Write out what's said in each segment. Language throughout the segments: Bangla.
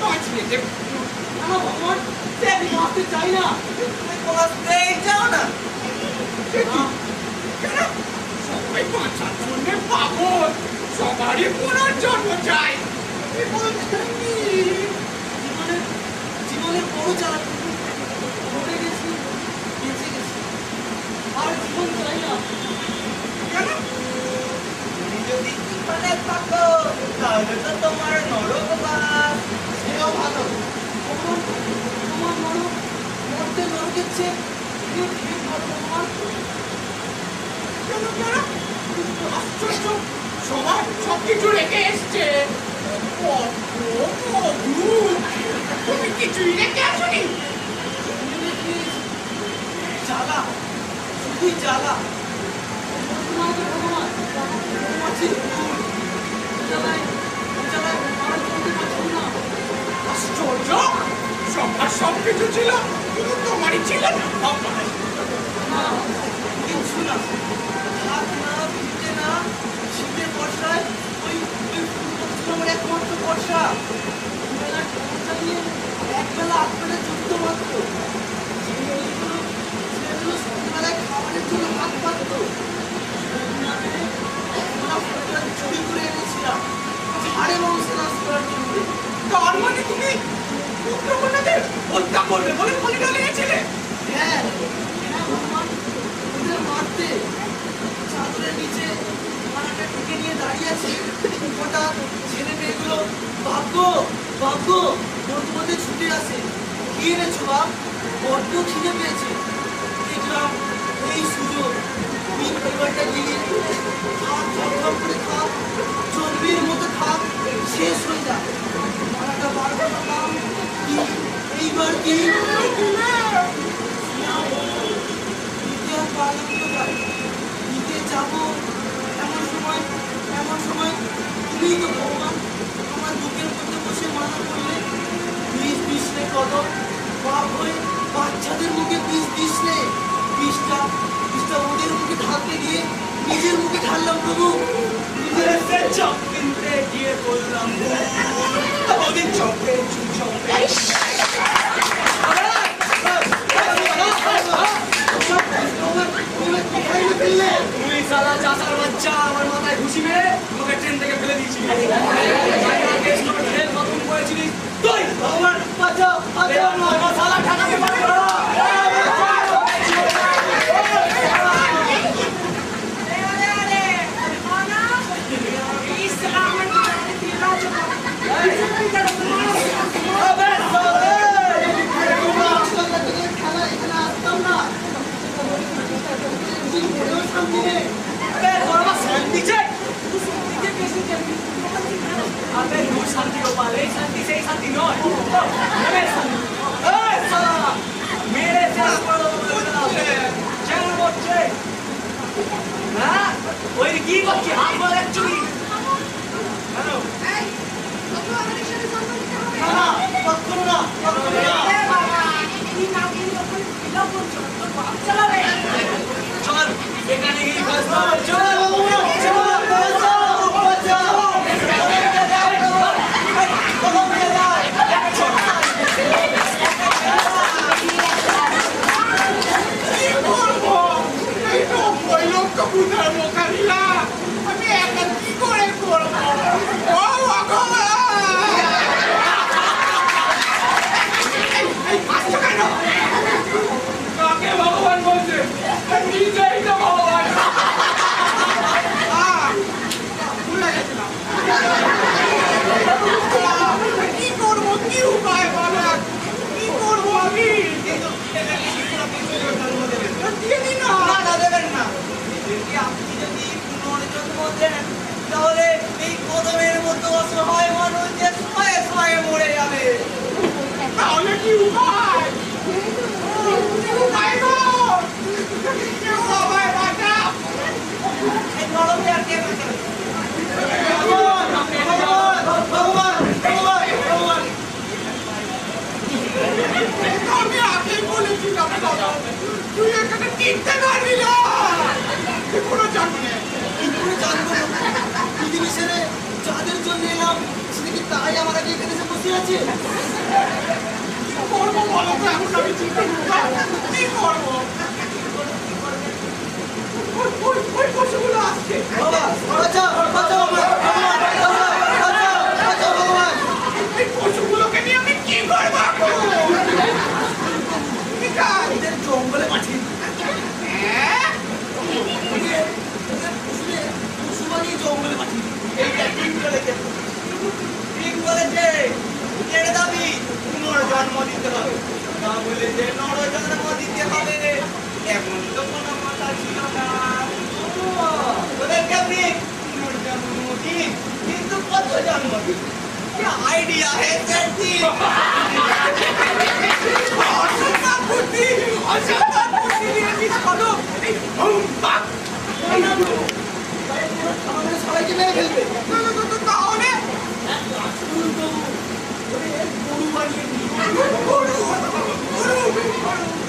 বাঁচিয়ে দেব। না ভগবান, আমি বাঁচতে চাই না। তুমি বাঁচতেই চাও না? কেন সবাই বাঁচার জন্যে পাগল, সবারই পুনর্জন্ম চাই। জীবনের বড় চালাক, মরে গেছি, বেঁচে গেছি, আর জীবন চাই না। কেন? তুমি যদি জীবনে থাকো তাহলে তো তোমার নরক বাস। সেও ভালো। ভগবান, তোমার নরক মরতে নরকের চেয়ে ঠিক ভালো ভগবান। কেন আশ্চর্য, সবাই সবকিছু রেখে এসছে। তুমি কিছুই রেখে আসনি। জ্বালা, শুধুই জ্বালা। ভগবান আশ্চর্য, সবার সবকিছু ছিল, কিন্তু তোমারই ছিল না। কিছু না, হাত না, পিঠে না, শীতের বর্ষায় ওই আমার একমাত্র বর্ষা। দুবেলা খরচা নিয়ে একবেলা আধবেলা যুদ্ধ মাত্র। ছেলেগুলো সন্ধ্যাবেলায় খাবারের জন্য হাত পাতত। চুরি করে এনেছিলাম ঝাড়ে মাংস নাশ করার জন্য। তার মানে তুমি পুত্রকন্যাদের হত্যা করবে বলে বলিটা নিয়েছিলে? হ্যাঁ, ভগবান, ওদের মারতে চাদরের নিচে মারাটা ঢেকে নিয়ে দাঁড়িয়ে আছে। হঠাৎ ছেলে মেয়েগুলো ভাগ্য ভাগ্য তোমাদের ছুটে আসে। কি এনেছো বাপ? বড্ড খিদে পেয়েছে। দেখলাম এই সুযোগ, তুমি খাবারটা দিয়ে খাপ ঝপঝপ করে খাপ, চর্বির মতো খাপ, শেষ হয়ে যায়। মারাটা বার করলাম, এইবার কি দিতে যাবো? এমন সময় তুমি তো ভগবান আমার বুকের মধ্যে বসে মানা করলে, বিষ দিসলে কদম, বাপ হয়ে বাচ্চাদের মুখে বিষ দিসলে। বিষটা ওদের মুখে ঢালতে গিয়ে নিজের মুখে ঢাললাম প্রভু। নিজের চপ কিনতে গিয়ে বললাম ওদের চপে চপে। তুই সালা চাচার বাচ্চা আমার মাথায় ঘুষি মেরে তোকে ট্রেন থেকে ফেলে দিয়েছিলি। ট্রেন খতম করেছিলিস তুই। ভগবান বাঁচাও, বাঁচাও না, সালা ঠেকাতে পারবি না। শান্তি গোপাল, এই শান্তি সেই শান্তি নয়। মেরে হ্যাঁ ওই কি করছি হাত বল একচুরি। চল এখানে গিয়ে আমি একা কি করে করবো? ও কাকে ভগবান বলছে? নিজেই তো ভগবান। ভুলে গেছিলাম। কি করবো, কি উপায় বলো? কি করবো আমি? দিয়ে দিন না। দেবেন না। আপনি যদি পুনর্জন্ম দেন তাহলে এই কদমের মতো অসহায় মানুষ যে শয়ে শয়ে মরে যাবে। তাহলে কি উপায়? উপায় গো, কেউ আমায় বাঁচাও। এই নরকে আর কে বাঁচাবে? আমি আগেই বলেছিলাম তুই এখানে টিকতে পারবি না। কোনো জানবি না, জানবো পৃথিবী ছেড়ে যাদের জন্য এলাম, সেটা কি তাই আমার আগে এখানে বসে আছে। কি করবো বলো তো, এখন আমি চিন্তা কি করবো? ওই পশুগুলো আসছে। বাবা, বাঁচাও, বাঁচাও আমায়, ভগবান, বাঁচাও, বাঁচাও, বাঁচাও ভগবান। এই পশুগুলোকে নিয়ে আমি কি করবো এখন? কি চাই? এদের জঙ্গলে পাঠিয়ে দিই। হ্যাঁ? পশু বানিয়ে জঙ্গলে পাঠিয়ে দিই। এইটা ঠিক বলেছে, ঠিক বলেছে। ছেড়ে দাবি, পুনর্জন্ম দিতে হবে। না বলেছে নরজন্ম দিতে হবে, এমন তো কোনো কথা ছিল না। ওদেরকে আপনি পুনর্জন্ম দিন, কিন্তু কত জন্ম দিন? আইডিয়া হে সেটি। অসম্ভব বুদ্ধি, অসম্ভব বুদ্ধি দিয়েছিস কদম। এই বাক! আমাদের সবাইকে মেরে ফেলবে। তাহলে এক কাজ করুন তবু, ওদের গরু বানিয়ে দিই।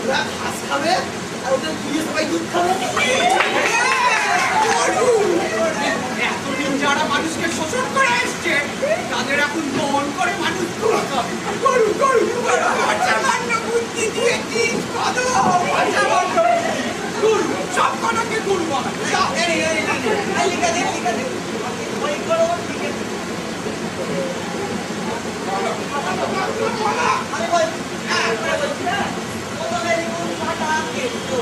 ওরা ঘাস খাবে আর ওদের দিয়ে সবাই দুধ খাবে। এতদিন যারা মানুষকে শোষণ করে এসছে তাদের এখন দমন করে মানুষ গরু গরু অসামান্য বুদ্ধি দিয়েছিস কদম, অসামান্য গরু, সব কটাকে গরু বলা। লিখে দিন, লিখে দিন। ওই করো, লিখে দিন। আমি বলছি, হ্যাঁ, বলছি, হ্যাঁ। প্রথমে লিখুন কাটা কেটো।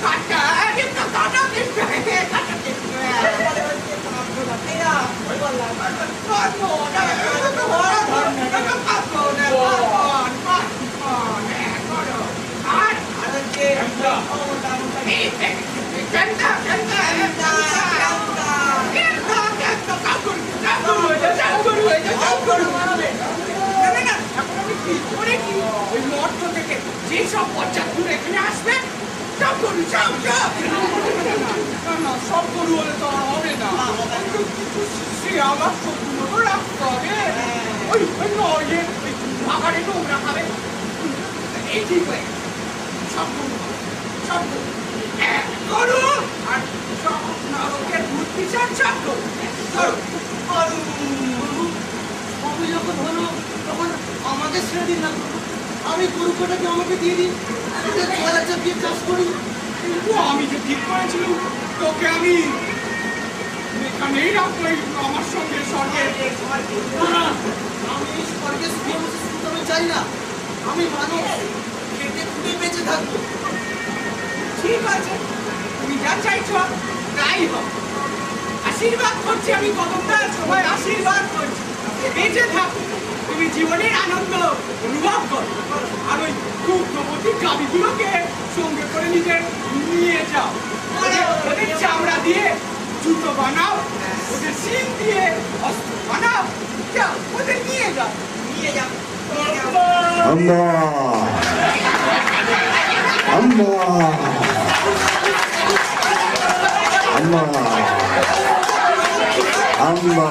কাটা কিন্তু কাটা কিন্তু কাটা কিন্তু তারপরে হচ্ছে কাপড়। এই না, ওই বললাম। আর হচ্ছে ক্ষমতা অনুসারে। যেসব পর্যাপ্ত এখানে আসবে সব গরু, সব সব গরু হলে তো আর হবে না। সে আমার সবগুলো রাখতে হবে। ওই নয় ভাগাড়ে নোংরা খাবে। এই ঠিক হয়ে গেছে। সব গরু হবে, সব গরু এক গরু আর সব নরকের ভূত পিছার সব গরু গরু গরু। সবই যখন হলো তখন আমাকে ছেড়ে দিন না। আমি গরু কটাকে আমাকে দিয়ে দিন, ওদের চলা চাপিয়ে চাষ করি। কিন্তু আমি যে ঠিক করেছিলাম তোকে আমি এখানেই রাখবো আমার সঙ্গে স্বর্গে। না, আমি এই স্বর্গে শুয়ে বসে শুতে আমি চাই না। আমি মানুষ, খেটে খুঁটে বেঁচে থাকবো। ঠিক আছে, তুমি যা চাইছো তাই হোক। আশীর্বাদ করছি আমি, কদমদার সবাই আশীর্বাদ করছি। বেঁচে থাকো, তুমি জীবনের আনন্দ অনুভব করো। আর ওই দুগ্ধবতী গাভীগুলোকে সঙ্গে করে নিজের নিয়ে যাও। ওদের চামড়া দিয়ে জুতো বানাও, ওদের শিং দিয়ে অস্ত্র বানাও। যাও, ওদের নিয়ে যাও, নিয়ে যাও, নিয়ে যাও। আম্মা আম্মা আম্মা আম্মা